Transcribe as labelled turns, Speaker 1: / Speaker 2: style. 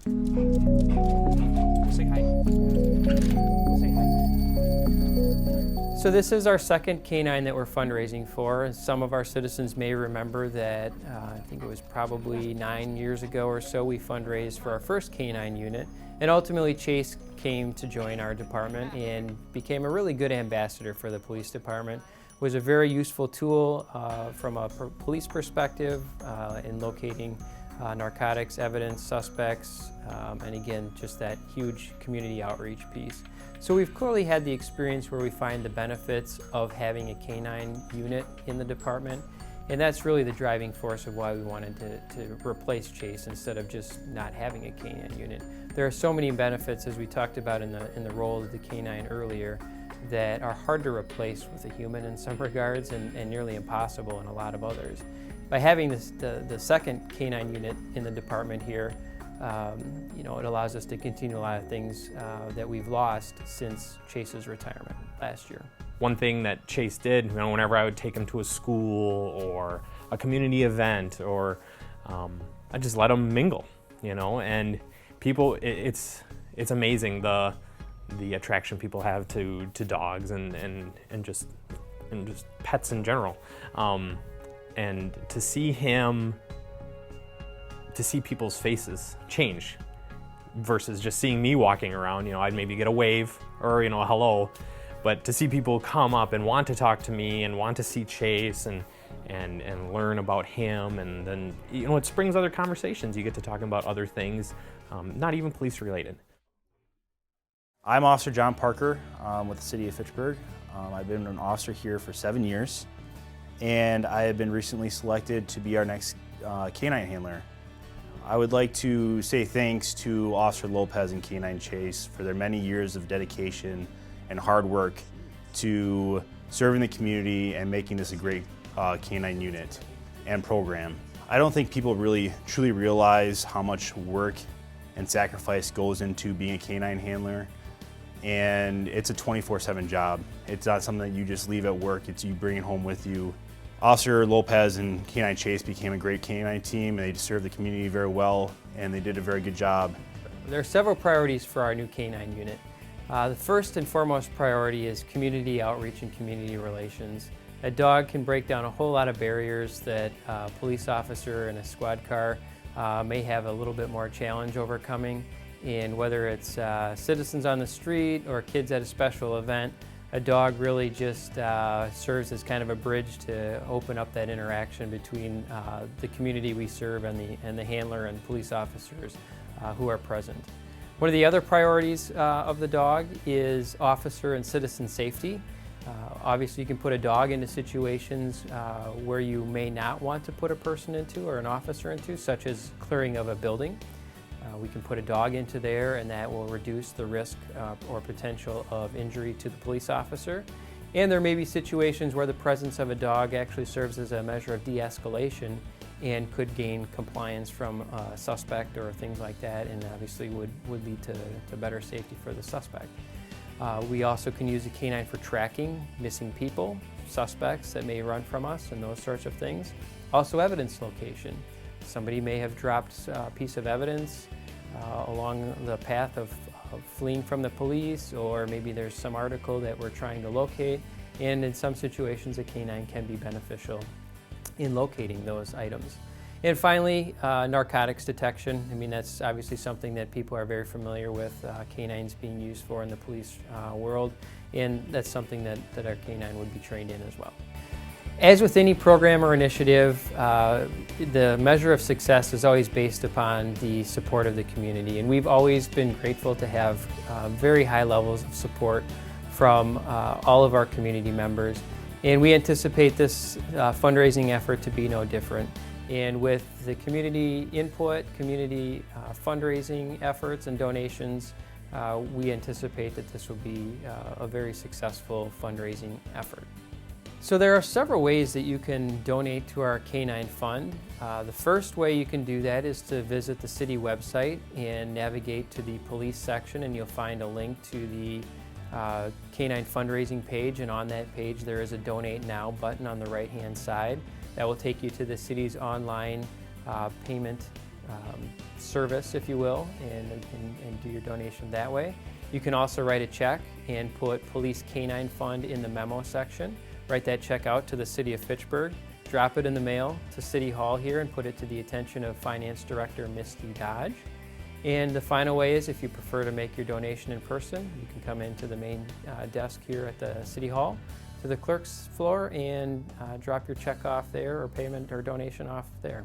Speaker 1: Say hi. Say hi. So this is our second canine that we're fundraising for. Some of our citizens may remember that I think it was probably 9 years ago or so we fundraised for our first canine unit, and ultimately Chase came to join our department and became a really good ambassador for the police department. Was a very useful tool from a police perspective in locating narcotics evidence, suspects, and again, just that huge community outreach piece. So we've clearly had the experience where we find the benefits of having a canine unit in the department, and that's really the driving force of why we wanted to replace Chase instead of just not having a canine unit. There are so many benefits, as we talked about in the role of the canine earlier, that are hard to replace with a human in some regards and nearly impossible in a lot of others. By having the second canine unit in the department here, it allows us to continue a lot of things that we've lost since Chase's retirement last year.
Speaker 2: One thing that Chase did, whenever I would take him to a school or a community event, or I just let him mingle, and people, it's amazing the attraction people have to dogs and just pets in general. And to see people's faces change versus just seeing me walking around, I'd maybe get a wave or, a hello, but to see people come up and want to talk to me and want to see Chase and learn about him, and then, it springs other conversations. You get to talking about other things, not even police related.
Speaker 3: I'm Officer John Parker with the City of Fitchburg. I've been an officer here for 7 years, and I have been recently selected to be our next canine handler. I would like to say thanks to Officer Lopez and Canine Chase for their many years of dedication and hard work to serving the community and making this a great canine unit and program. I don't think people really truly realize how much work and sacrifice goes into being a canine handler. And it's a 24/7 job. It's not something that you just leave at work, it's you bring it home with you. Officer Lopez and Canine Chase became a great canine team, and they served the community very well, and they did a very good job.
Speaker 1: There are several priorities for our new canine unit. The first and foremost priority is community outreach and community relations. A dog can break down a whole lot of barriers that a police officer in a squad car may have a little bit more challenge overcoming. And whether it's citizens on the street or kids at a special event, a dog really just serves as kind of a bridge to open up that interaction between the community we serve and the handler and police officers who are present. One of the other priorities of the dog is officer and citizen safety. Obviously, you can put a dog into situations where you may not want to put a person into or an officer into, such as clearing of a building. We can put a dog into there, and that will reduce the risk or potential of injury to the police officer. And there may be situations where the presence of a dog actually serves as a measure of de-escalation and could gain compliance from a suspect or things like that, and obviously would lead to better safety for the suspect. We also can use a canine for tracking missing people, suspects that may run from us, and those sorts of things. Also, evidence location. Somebody may have dropped a piece of evidence along the path of fleeing from the police, or maybe there's some article that we're trying to locate, and in some situations a canine can be beneficial in locating those items. And finally, narcotics detection. That's obviously something that people are very familiar with, canines being used for in the police world, and that's something that our canine would be trained in as well. As with any program or initiative, the measure of success is always based upon the support of the community, and we've always been grateful to have very high levels of support from all of our community members, and we anticipate this fundraising effort to be no different. And with the community input, community fundraising efforts and donations, we anticipate that this will be a very successful fundraising effort. So there are several ways that you can donate to our Canine Fund. The first way you can do that is to visit the city website and navigate to the police section, and you'll find a link to the Canine fundraising page, and on that page there is a Donate Now button on the right-hand side that will take you to the city's online payment service, if you will, and do your donation that way. You can also write a check and put Police Canine Fund in the memo section. Write that check out to the City of Fitchburg, drop it in the mail to City Hall here and put it to the attention of Finance Director Misty Dodge. And the final way is if you prefer to make your donation in person, you can come into the main desk here at the City Hall to the clerk's floor and drop your check off there or payment or donation off there.